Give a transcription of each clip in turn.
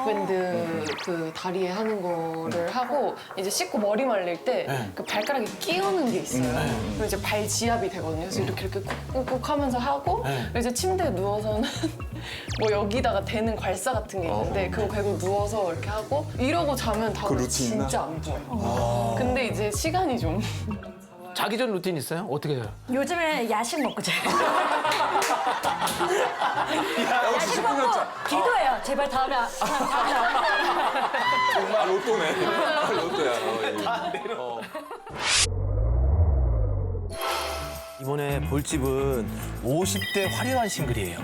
밴드 그 다리에 하는 거를 하고 이제 씻고 머리 말릴 때 그 발가락에 끼우는 게 있어요. 그리고 이제 발 지압이 되거든요. 그래서 이렇게 쿡쿡쿡 하면서 하고 그리고 이제 침대에 누워서는 뭐 여기다가 대는 괄사 같은 게 있는데 그거 개고 누워서 이렇게 하고 이러고 자면 다음날 진짜 안 좋아요. 근데 이제 시간이 좀 자기 전 루틴 있어요? 어떻게 해요? 요즘에 야식 먹고 자요. 야식 먹고 기도해요. 제발 다음에 정말 로또네. 로또야. 이번에 볼 집은 50대 화려한 싱글이에요.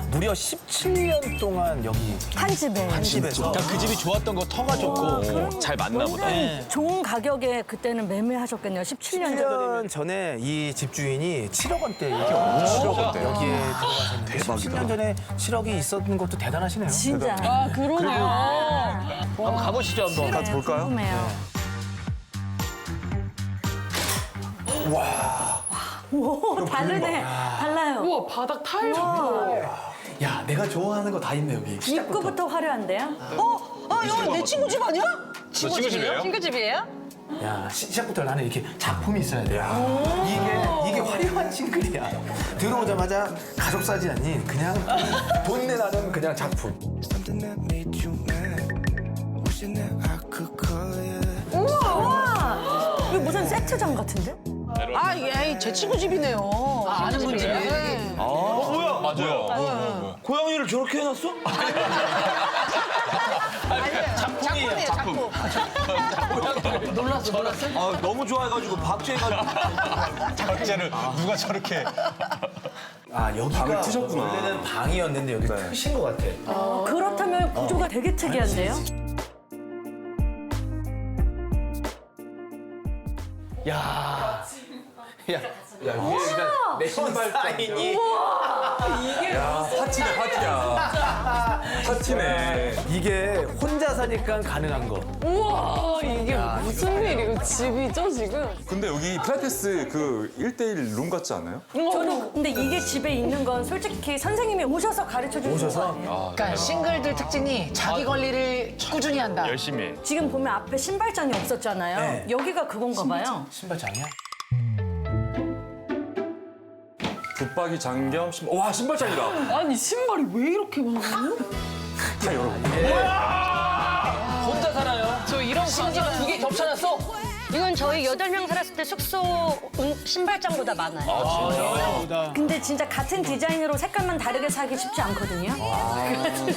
무려 17년 동안 여기 한 집에. 한 집에서. 그 집이 좋았던 거 터가 좋고 잘 맞나 보다. 좋은 가격에 그때는 매매하셨겠네요. 17년 전에. 17년 전에 이 집주인이 7억 원대 이렇게 7억 원대 여기에 들어가셨는데 대박이다. 17년 전에 7억이 있었는 것도 대단하시네요. 진짜. 아 그러네요. 한번 가보시죠 한번. 같이 볼까요? 궁금해요. 오, 다르네. 달라요. 우와 바닥 타일 좋다. 야, 내가 좋아하는 거 다 있네 여기. 입구부터 화려한데요? 이거 내 친구 집 아니야? 친구 집이에요? 친구 집이에요? 야, 시작부터 나는 이렇게 작품이 있어야 돼. 이게 화려한 싱글이야. 들어오자마자 가족 사진 아닌 그냥 돈내 나는 그냥 작품. Something that made you mad. Wishing that I could call you. 우와! 이거 무슨 세트장 같은데? 아, 예, 제 친구 집이네요. 아는 분 집이. 뭐야? 맞아요. 고양이를 저렇게 해놨어? 작품이에요, 작품. 놀랐어. 아, 너무 좋아해가지고 박제해가지고. 박제를 누가 저렇게. 아, 여기가 방을 트셨구나. 원래는 방이었는데 여기 트신 것 같아. 그렇다면 구조가 되게 특이한데요? 야, 야, 위에 일단 내 신발 사인이. 파티네, 파티야. 파티네. 이게 혼자 사니까 가능한 거. 우와 이게 무슨 일이에요? 집이죠 지금? 근데 여기 필라테스 그 1대1 룸 같지 않아요? 저는 근데 이게 집에 있는 건 솔직히 선생님이 오셔서 가르쳐 주는 거 아니에요? 그러니까 싱글들 특징이 자기 관리를 꾸준히 한다. 열심히 해. 지금 보면 앞에 신발장이 없었잖아요. 네. 여기가 그건가 봐요. 신발장이야? 붙박이 장겸 신발. 와, 신발장이다. 아니 신발이 왜 이렇게 많아요? 다 열어. 혼자 살아요? 저 이런 심지어 2개 겹쳐놨어. 이건 저희 8명 살았을 때 숙소 신발장보다 많아요. 근데 진짜 같은 디자인으로 색깔만 다르게 사기 쉽지 않거든요.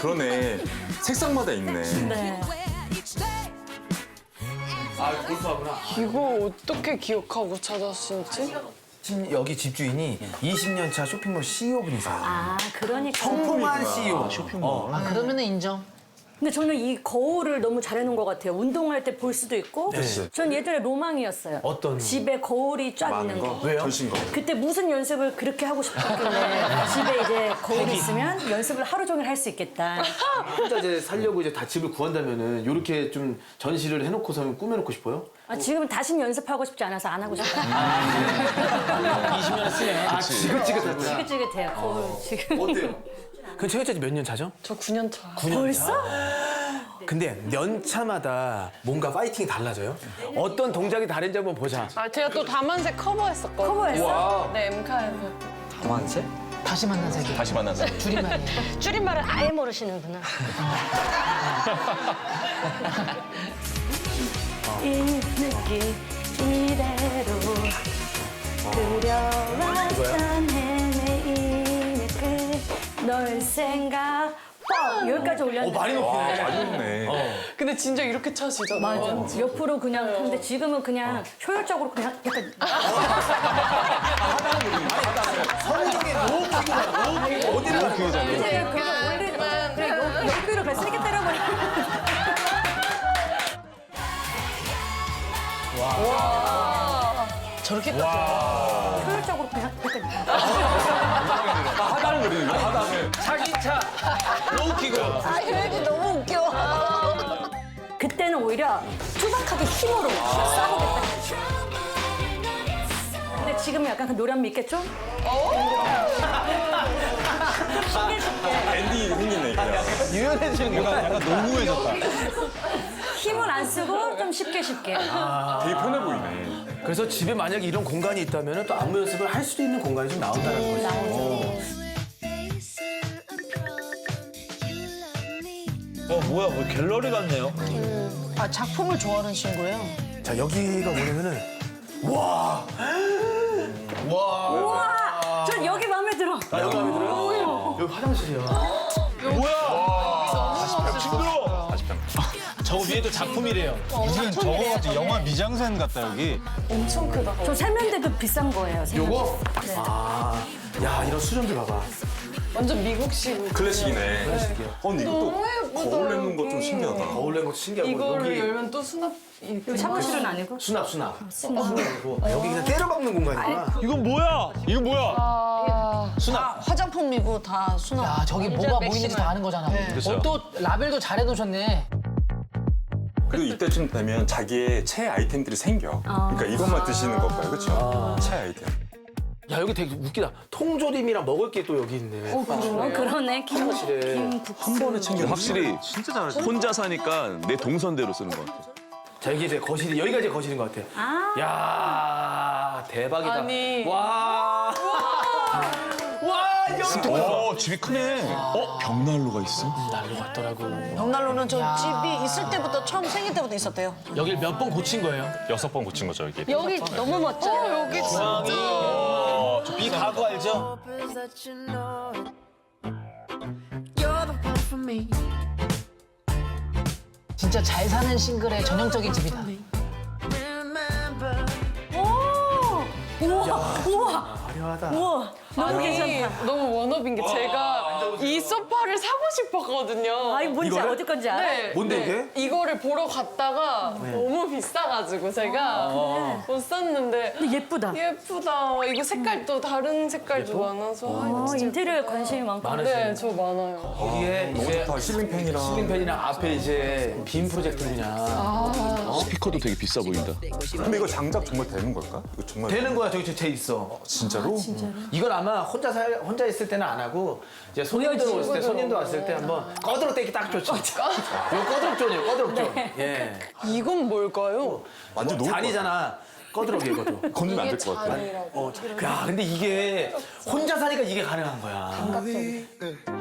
그러네. 색상마다 있네. 네. 아, 골프하구나. 이거 어떻게 기억하고 찾았을지? 여기 집주인이 20년 차 쇼핑몰 CEO분이세요. 아, 그러니까. 성공한 CEO. 쇼핑몰. 아, 그러면은 인정. 근데 저는 이 거울을 너무 잘해놓은 것 같아요. 운동할 때 볼 수도 있고. 전 예전에 로망이었어요. 어떤? 집에 거울이 쫙 많은 있는 거? 거. 왜요? 전신 거. 그때 무슨 연습을 그렇게 하고 싶었길래 집에 이제 거울이 있으면 연습을 하루 종일 할 수 있겠다. 혼자 이제 살려고 이제 다 집을 구한다면은 이렇게 좀 전시를 해놓고서 꾸며놓고 싶어요? 아, 지금은 다시 연습하고 싶지 않아서 안 하고 싶어요. 20년 쓰네. 아, 지긋지긋하구나. 지긋지긋해요, 거울 지금. 어때요? 그럼 최근까지 몇 년 차죠? 저 9년 차. 벌써? 근데 연차마다 뭔가 파이팅이 달라져요? 어떤 동작이 다른지 한번 보자. 아 제가 또 다만색 커버했었거든요. 커버했어? 네 엠카에서. 다만세? 다시 만난 세계. 다시 만나자. 줄임말이에요. 줄임말을 아예 모르시는구나. 이 느낌 이대로 그려왔던 헤매임의 끝널 생각 여기까지 올렸는데 많이 높이네. 많이 높네. 근데 진짜 이렇게 차시잖아요. 맞아. 옆으로 그냥 근데 지금은 그냥 효율적으로 그냥 약간 성공의 노키고 어디를 그냥 올리지 마. 그냥 옆으로 그냥 세게 때려버려. 저렇게까지. 효율적으로 그냥 약간 하단을 그리는 거야, 하단을. 차기차. 로우키고. 아, 이 너무 웃겨. 그때는 오히려 투박하게 힘으로 싸우겠다. 근데 지금은 약간 그 노련미 있겠죠? 쉽게 쉽게. 앤디 생겼네 이거. 유연해지는 거야. 약간 농구해졌다. 힘을 안 쓰고 좀 쉽게 쉽게. 되게 편해 보이네. 그래서 집에 만약에 이런 공간이 있다면 또 안무 연습을 할 수도 있는 공간이 좀 나온다는 거죠. 뭐야, 뭐 갤러리 같네요. 아, 작품을 좋아하는 친구예요? 자, 여기가 뭐냐면은 와. 와. 우와, 전 여기 마음에 들어. 아, 여기 마음에 들어요? 여기 화장실이야. 힘들어. 저거 위에도 작품이래요. 무슨 저거 같지? 영화 미장센 같다, 여기. 엄청 크다. 저 세면대도 비싼 거예요. 세면대. 요거? 아. 야, 이런 수전들 봐봐. 완전 미국식. 클래식이네. 근데 이것도 너무 예쁘다, 거울 내는 거 좀 여기. 신기하다. 거울 낸 것도 신기하고 이거를 여기 열면 또 수납. 여기 샤워실은 아니고? 수납. 수납이고 여기 그냥 때려박는 공간이구나. 이건 뭐야? 이거 뭐야? 다 화장품이고 다 수납. 아, 저기 뭐가 보이는지 다 아는 거잖아. 또 라벨도 잘 해놓으셨네. 그리고 이때쯤 되면 자기의 최애 아이템들이 생겨. 그러니까 이것만 드시는 것봐요, 그렇죠? 최애 아이템. 야, 여기 되게 웃기다. 통조림이랑 먹을 게 또 여기 있네. 그러네. 화장실에. 한 번에 챙겨. 확실히 진짜 잘하시네. 혼자 사니까 내 동선대로 쓰는 것 같아. 자, 여기 이제 거실이, 여기가 이제 거실인 것 같아. 야, 대박이다. 아니. 와. 와, 여기 집이 크네. 벽난로가 있어? 난로 같더라고. 벽난로는 저 집이 있을 때부터 처음 생길 때부터 있었대요. 여길 몇 번 고친 거예요? 6번 고친 거죠, 이게. 여기 너무 멋져요. 여기 진짜. 이 가구 알죠? 진짜 잘 사는 싱글의 전형적인 집이다. 우와. 화려하다. 우와. 너무 괜찮다. 너무 원업인 게 제가 이 소파를 사고 싶었거든요. 아, 이거 뭔지 이거를? 어디 건지 알아? 네, 뭔데, 네. 이거를 보러 갔다가 너무 비싸가지고 제가 못 샀는데 근데 예쁘다. 예쁘다. 이거 색깔도 다른 색깔도 많아서 아, 이거 진짜 인테리어에 관심이 많고. 네, 저 많아요. 거기에 너무 이제 좋다. 실링팬이랑. 실링팬이랑 앞에 이제 빔 프로젝터 그냥. 스피커도 되게 비싸 보인다. 근데 이거 장작 정말 되는 걸까? 이거 정말 되는 거야, 저기 제 있어. 진짜로? 이건 아마 혼자 있을 때는 안 하고 이제 손님들 왔을 때 손님들 왔을 때 한번 꺼드럭 떼기 딱 좋죠. 이거 꺼드럭존이에요, 꺼드럭존. 예. 이건 뭘까요? 완전 놓을 것 잔이잖아. 꺼드럭이 이것도. 같아. 건드면 안 될 것 같아. 야, 근데 이게 혼자 사니까 이게 가능한 거야.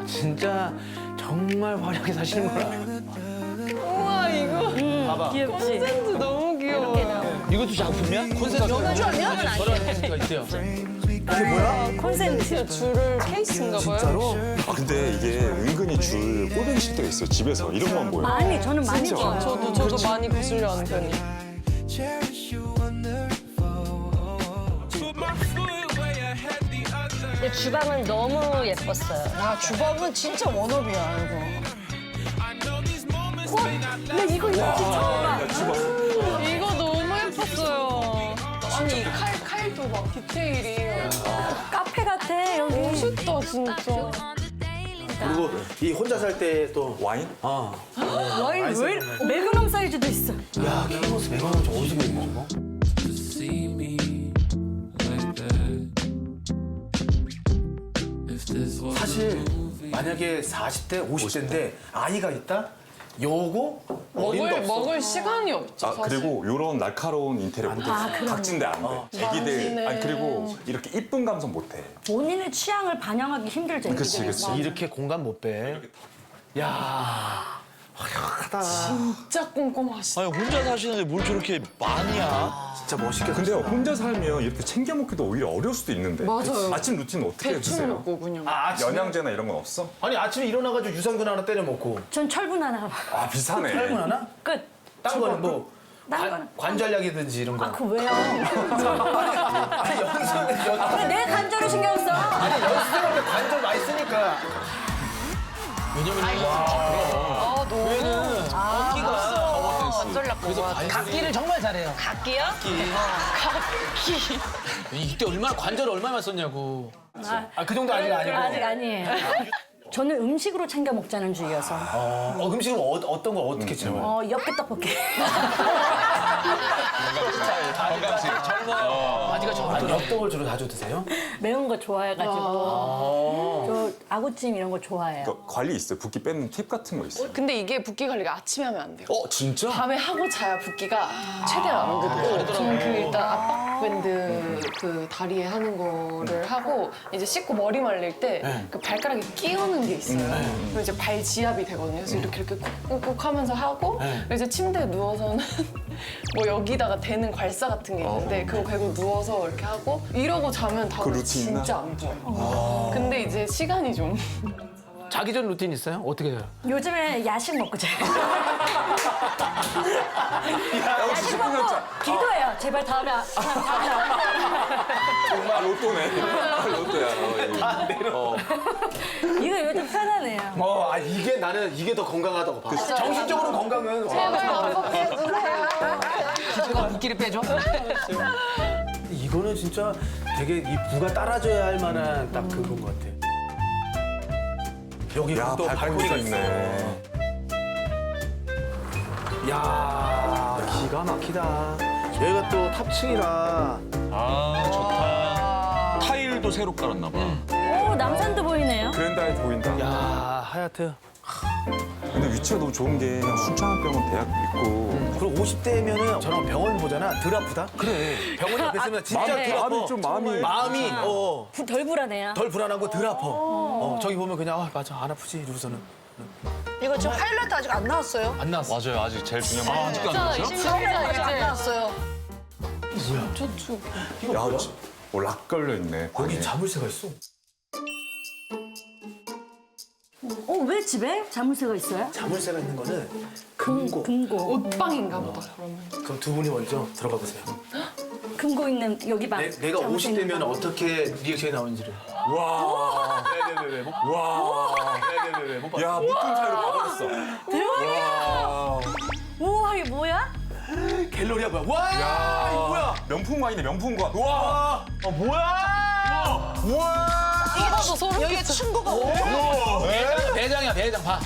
진짜 정말 화려하게 사시는구나. 우와 이거 봐봐. 귀엽지? 콘센트 너무 귀여워. 이것도 작품이야? 콘센트 연주 아니야? 저런 콘센트가 있어요. 이게 뭐야? 콘센트. 줄을 케이스인가 봐요. 진짜로? 아, 근데 이게 은근히 줄 꼴보기 싫을 때가 있어. 집에서 이런 것만 보여. 많이, 저는 많이 봐요. 저도 많이 거슬려 하는 편이에요. Cherish you wonderful. 근데 주방은 너무 예뻤어요. 아, 주방은 진짜 원업이야, 이거. 근데 이거 처음 봐. 이거 너무 예뻤어요. 아니 칼도 막 디테일이 카페 같아, 여기. 멋있다 진짜. 그리고 이 혼자 살 때 또 와인? 와인 왜? 매그넘 사이즈도 있어. 야, 케이모스 매거는 저 어디서 있는 저거? 사실 만약에 40대, 50대인데 아이가 있다? 요거 어림도 없어. 먹을 시간이 없죠. 아, 사실. 그리고 이런 날카로운 인테리어 못해. 각진대 안 돼. 애기들. 아니, 그리고 이렇게 이쁜 감성 못 해. 본인의 취향을 반영하기 힘들죠. 그치, 그치. 이렇게 공간 못 빼. 야, 화려하다. 진짜 꼼꼼하시다. 아니, 혼자 사시는데 뭘 저렇게 많이 야? 진짜 멋있게. 근데요, 혼자 살면 이렇게 챙겨 먹기도 오히려 어려울 수도 있는데. 맞아요. 아침 루틴 어떻게 대충 드세요? 먹고 그냥. 영양제나 이런 건 없어? 아니 아침에 일어나가지고 유산균 하나 때려 먹고. 전 철분 하나. 아, 비싸네. 탈분 하나? 끝. 딴 거는 뭐 딴 거는. 관절약이든지 이런 거. 아, 그 왜요? 아니 연습 왜 내 관절을 신경 써? 연습할 때 관절 많이 쓰니까. 아 너무. 각기를 정말 잘해요. 각기요? 이때 얼마나 관절을 얼마나 썼냐고. 아, 그 정도 아직 아니고. 아직 아니에요. 저는 음식으로 챙겨 먹자는 주의여서. 음식은 어떤 거 어떻게 채워요? 엽기 떡볶이. 아직은 저 엽떡을 주로 자주 드세요? 매운 거 좋아해가지고. 저 아구찜 이런 거 좋아해요. 그러니까 관리 있어요? 붓기 뺏는 팁 같은 거 있어요? 근데 이게 붓기 관리가 아침에 하면 안 돼요. 진짜? 밤에 하고 자야 붓기가 최대한 안 붓고 저는 그 일단 압박밴드 그 다리에 하는 거를 하고 이제 씻고 머리 말릴 때 그 발가락에 끼우는 게 있어요. 그럼 이제 발 지압이 되거든요. 그래서 이렇게 꾹꾹 하면서 하고 그리고 이제 침대에 누워서는 뭐 여기다가 대는 괄사 같은 게 있는데 그거 개고 누워서 이렇게 하고 이러고 자면 다음에 루틴 있나? 진짜 안 부어요. 근데 이제 시간이 좀 자기 전 루틴 있어요? 어떻게 해요? 요즘에 야식 먹고 자요. 야식 먹고 기도해요. 제발 다음에 정말 로또네. 로또야. 이거 요즘 편하네요. 이게 나는 이게 더 건강하다고 봐. 정신적으로 건강은. 기초가 붓기를 빼줘. 이거는 진짜 되게 이 부가 따라줘야 할 만한 딱 그건 것 같아. 여기 야, 또 발코니가 있네. 야, 기가 막히다. 여기가 또 탑층이라. 아, 좋다. 타일도 새로 깔았나 봐. 오, 남산도 보이네요. 그랜다이트 보인다. 야, 하얏트. 근데 위치가 너무 좋은 게 순창병원 대학 있고 그리고 50대면은 저런 병원 보잖아. 덜 아프다? 그래. 병원 옆에 있으면 진짜 덜 아파. 마음이 좀 마음이 덜 불안해요. 덜 불안하고 덜 아파. 저기 보면 그냥 맞아 안 아프지 이러고서는. 이거 지금 하이라이트 아직 안 나왔어요? 안 나왔어. 맞아요. 아직 제일 중요한 거 아직도 안 나왔어요? 아직 안 나왔어요. 야, 락 걸려 있네. 여기 자물쇠가 있어. 왜 집에 자물쇠가 있어요? 자물쇠가 있는 거는 금고. 금고. 옷방인가 보다 그러면. 그럼 두 분이 먼저 들어가 보세요. 금고 있는 여기 방. 내가 자물쇠 있는 50대면 방. 어떻게 리액션이 나오는지를. 와. 네네네. 와. 네네네. 못 야, 묶음 사이로 봐버렸어. 대박이야. 우와, 이게 뭐야? 갤러리아 뭐야? 와! 야, 이거 뭐야? 명품 와인이네, 명품 과. 와! 뭐야? 우와! 이게 봐도 소름 여기 끼쳐. 층고가 대장이야 대장 봐.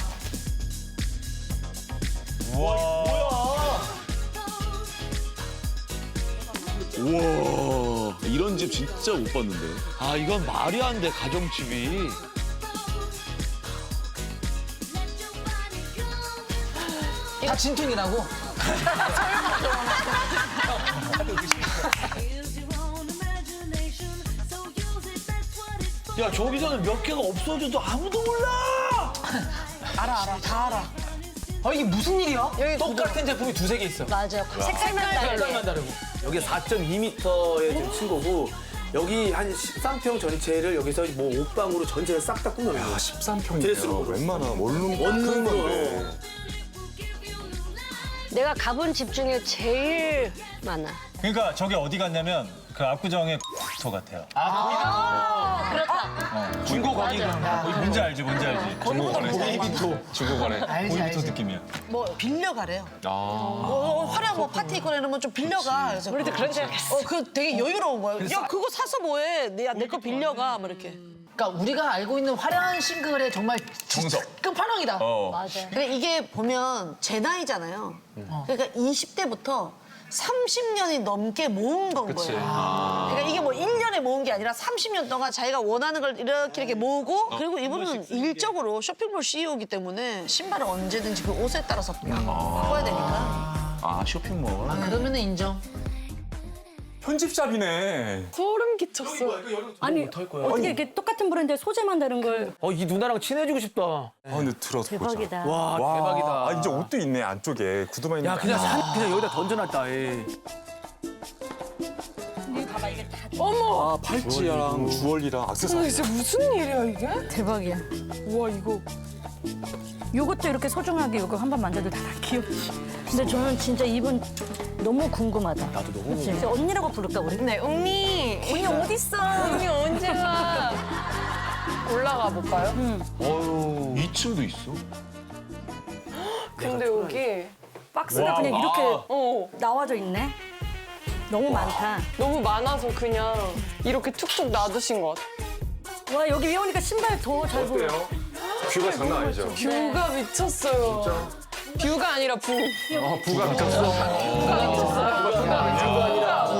우와, 이런 집 진짜 못 봤는데. 아, 이건 말이 안 돼, 가정집이. 다 진퉁이라고. 야, 저기서는 몇 개가 없어져도 아무도 몰라! 알아, 다 알아. 이게 무슨 일이야? 똑같은 제품이 두세 개 있어. 맞아요. 색깔만 다르게. 색깔만 다르고. 여기 4.2m의 지금 층고고 여기 한 13평 전체를 여기서 뭐 옷방으로 전체를 싹 다 꾸며놓은 거야. 13평이면 웬만한 원룸 원룸으로. 내가 가본 집 중에 제일 많아. 그러니까 저게 어디 갔냐면 그 압구정의 터 같아요. 그렇다. 중고 거기가 뭔지 알지? 중고거래. 알지 보이비토 알지. 느낌이야. 뭐 빌려가래요. 화려한 뭐 파티 있고 이러면 좀 빌려가. 그래서 우리도 그런 생각했어. 그 되게 여유로운 거야. 야, 그거 사서 뭐해? 내 거 빌려가. 뭐 이렇게. 그러니까 우리가 알고 있는 화려한 싱글의 정말 정석. 끝판왕이다. 맞아. 근데 이게 보면 제 나이잖아요. 그러니까 20대부터 30년이 넘게 모은 건 거예요. 그러니까 이게 뭐 1년에 모은 게 아니라 30년 동안 자기가 원하는 걸 이렇게 모으고 그리고 이분은 일적으로 쇼핑몰 CEO이기 때문에 신발을 언제든지 그 옷에 따라서 바꿔야 되니까. 아, 쇼핑몰. 그러면은 인정. 편집샵이네. 소름 끼쳤어. 아니, 어떻게 이렇게 똑같은 브랜드의 소재만 다른 걸. 이 누나랑 친해지고 싶다. 아, 근데 들어서 보자. 대박이다. 와, 와, 대박이다. 아, 이제 옷도 있네, 안쪽에. 구두만 있는 야, 게 그냥 아니라. 그냥 여기다 던져놨다. 예. 아, 팔찌랑 주얼리랑 액세서리. 진짜 무슨 일이야 이게? 대박이야. 우와, 이거. 요것도 이렇게 소중하게 이거 한 번 만져도 다 귀엽지. 근데 저는 진짜 이분 너무 궁금하다. 나도 너무 궁금해. 언니라고 부를까, 우리? 네, 언니. 언니 어딨어? 언니 언제 와? 올라가 볼까요? 어유 2층도 있어? 근데 여기 박스가 그냥 이렇게 나와져 있네. 너무 많다. 너무 많아서 그냥 이렇게 툭툭 놔두신 것 같아. 와, 여기 위에 오니까 신발 더 잘 보여. 뷰가 장난 아니죠. 뷰가 미쳤어요. 뷰가 아니라 부. 부가 미쳤어.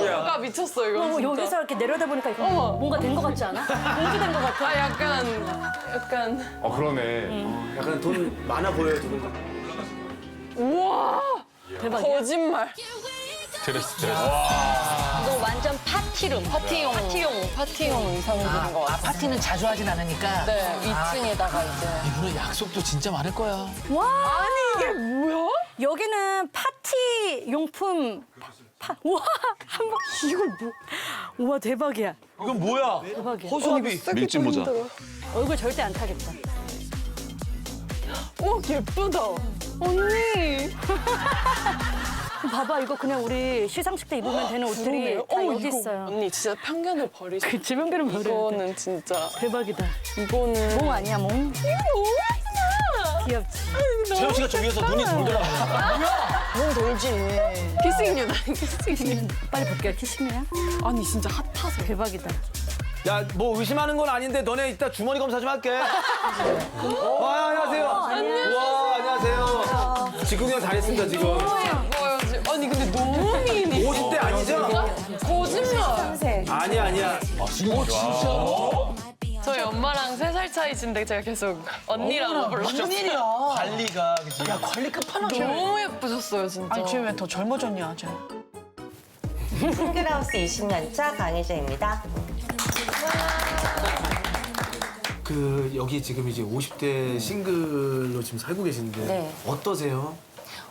뷰가 미쳤어 이거. 뭐 진짜. 여기서 이렇게 내려다보니까 이거 뭔가 된 것 같지 않아? 공주된 것 같아. 아 약간 그러네. 약간 돈 많아 보여요, 두 분. 우와 대박이야. 거짓말. 드레스. 이거 완전 파티룸. 파티용 의상을 입은 것 같아요. 파티는 자주 하진 않으니까. 네 2층에다가 이제. 이분은 약속도 진짜 많을 거야. 와. 이게 뭐야? 여기는 파티 용품. 와, 한번 이거 뭐? 우와 대박이야. 이건 뭐야? 대박이야. 호수아비. 밀짚 모자. 얼굴 절대 안 타겠다. 오 예쁘다. 언니. 봐봐 이거 그냥 우리 시상식 때 입으면 되는 옷들이 다 여기 이거 있어요. 언니 진짜 편견을 버리지. 그 지명대로 버려. 이거는 진짜 대박이다. 이거는 몽 아니야 몽? 너무 예쁘다. 귀엽지. 채영 씨가 저기에서 눈이 돌더라고요. 몸 돌지. 키싱유다 키싱유. 빨리 볼게요. 키싱이야? 아니 진짜 핫하세요. 대박이다. 야, 뭐 의심하는 건 아닌데 너네 이따 주머니 검사 좀 할게. 와, 안녕하세요. 와, 안녕하세요. 직구 형 잘했습니다, 지금. 뭐야지? 아니 근데 너무 미인이. 50대 아니죠? 거짓말. 아니야. 저희 엄마랑 3살 차이신데 제가 계속 언니라고 불렀죠. 웬일이야. 관리가 그치? 야 관리 끝판왕이야. 너무 예쁘셨어요 진짜. 아니 쟤 왜 더 젊어졌냐 쟤. 싱글하우스 20년차 강혜자입니다. 그 여기 지금 이제 50대 싱글로 지금 살고 계신데 네. 어떠세요?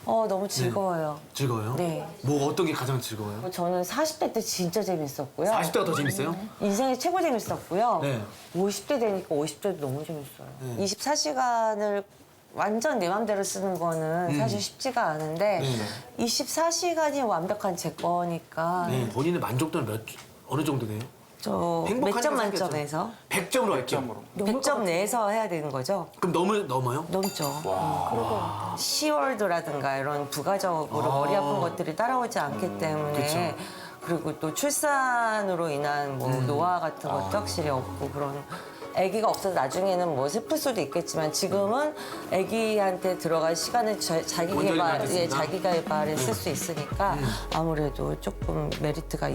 너무 즐거워요. 즐거워요? 네. 뭐 어떤 게 가장 즐거워요? 저는 40대 때 진짜 재밌었고요. 40대가 더 재밌어요? 인생이 최고 재밌었고요. 네. 50대 되니까 50대도 너무 재밌어요. 24시간을 완전 내 맘대로 쓰는 거는 사실 쉽지가 않은데 24시간이 완벽한 제 거니까 네. 본인의 만족도는 어느 정도 돼요? 저 행복하니까 100점 살겠죠. 만점에서 100점으로 할게요. 100점 내에서 해야 되는 거죠? 그럼 넘어요? 넘죠. 그리고 시월드라든가 이런 부가적으로 머리 아픈 것들이 따라오지 않기 때문에 그리고 또 출산으로 인한 뭐 노화 같은 것도 확실히 없고 그런 아기가 없어서 나중에는 뭐 슬플 수도 있겠지만 지금은 아기한테 들어갈 시간을 자기 개발에 쓸 수 있으니까 아무래도 조금 메리트가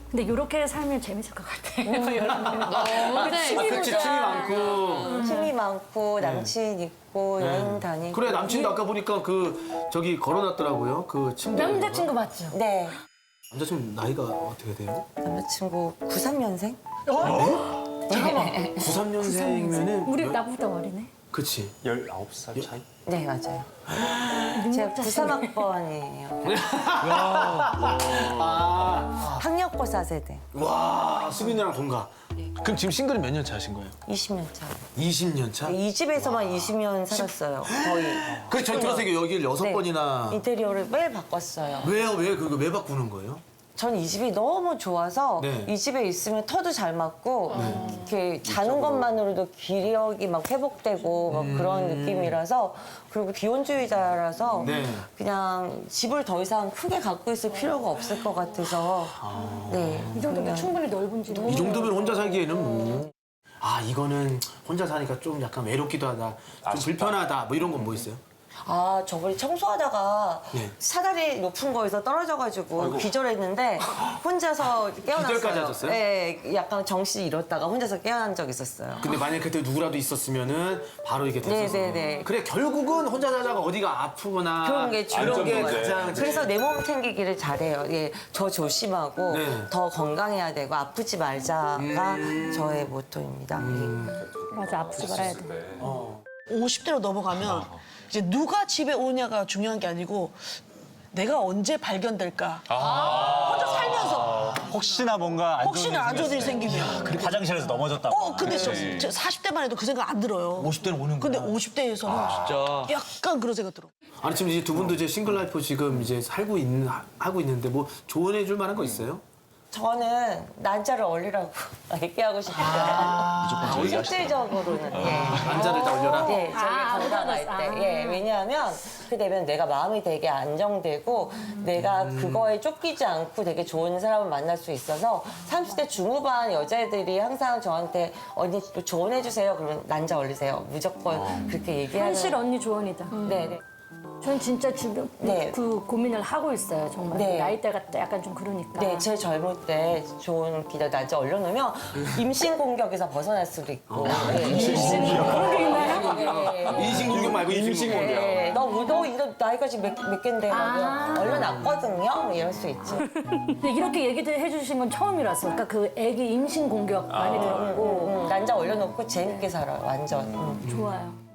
근데 이렇게 살면 재밌을 것 같아. 그렇지, 춤이 많고. 취미 많고 남친 있고 여행 다니고 그래, 남친도 아까 보니까 그 저기 걸어놨더라고요. 그 침대. 남자친구 맞죠? 네 남자친구 나이가 어떻게 돼요? 남자친구 93년생? 93년생이면은 우리 나보다 어리네. 그치. 19살 차이? 네 맞아요. 제가 93학번이에요. 학력고사 세대. 와, 수빈이랑 동갑. 그럼 지금 싱글은 몇 년 차 하신 거예요? 20년 차. 20년 차? 이 집에서만 20년 살았어요. 거의. 그래, 저 들어서 여기를 6번이나. 인테리어를 매일 바꿨어요. 왜요? 왜 바꾸는 거예요? 전 이 집이 너무 좋아서 네. 이 집에 있으면 터도 잘 맞고 이렇게 자는 것만으로도 기력이 막 회복되고 막 그런 느낌이라서 그리고 비혼주의자라서 네. 그냥 집을 더 이상 크게 갖고 있을 필요가 없을 것 같아서 네. 이 정도면 그냥 충분히 넓은지. 이 정도면 혼자 살기에는 뭐. 아, 이거는 혼자 사니까 좀 약간 외롭기도 하다. 좀 불편하다. 뭐 이런 건 뭐 있어요? 아, 저번에 청소하다가 네. 사다리 높은 거에서 떨어져가지고 기절했는데 혼자서 깨어났어요. 기절까지 하셨어요? 네, 약간 정신 잃었다가 혼자서 깨어난 적 있었어요. 근데 만약에 그때 누구라도 있었으면은 바로 이게 됐었어. 네네네. 그래, 결국은 혼자 살다가 어디가 아프거나 그런 게 그런 게 안전 문제. 가장 그래서 내 몸 챙기기를 잘해요. 예, 저 조심하고 네. 더 건강해야 되고 아프지 말자가 저의 모토입니다. 맞아 아프지 말아야 돼. 50대로 넘어가면 이제 누가 집에 오냐가 중요한 게 아니고 내가 언제 발견될까. 혼자 살면서 혹시나 뭔가 안 좋은 혹시나 안 좋은 일이 생기면. 화장실에서 넘어졌다고. 근데 저 40대만 해도 그 생각 안 들어요. 50대는 오는구나. 근데 50대에서는 약간 그런 생각 들어. 아니, 지금 이제 두 분도 이제 싱글 라이프 지금 이제 하고 있는데 뭐 조언해 줄 만한 거 있어요? 저는 난자를 올리라고 얘기하고 싶어요. 실질적으로는. 난자를 다 올려라. 예, 저희 건강할 때. 예, 왜냐하면 그렇게 되면 내가 마음이 되게 안정되고 내가 그거에 쫓기지 않고 되게 좋은 사람을 만날 수 있어서 30대 중후반 여자애들이 항상 저한테 언니 또 조언해주세요. 그러면 난자 올리세요. 무조건 그렇게 얘기하는. 현실 언니 조언이다. 네. 전 진짜 지금 네. 그 고민을 하고 있어요. 정말 네. 나이대가 약간 좀 그러니까. 네, 제 젊을 때 좋은 기자 난자 올려놓으면 임신 공격에서 벗어날 수도 있고. 그런 게 있나요? 네. 인신공격 말고 임신공격. 네. 너 이거 나이가 지금 몇 갠데? 얼려놨거든요? 뭐 이럴 수 있죠. 근데 이렇게 얘기를 해주신 건 처음이라서. 그러니까 그 애기 임신 공격 많이 들었고. 난자 올려놓고 재밌게 살아요, 완전. 좋아요.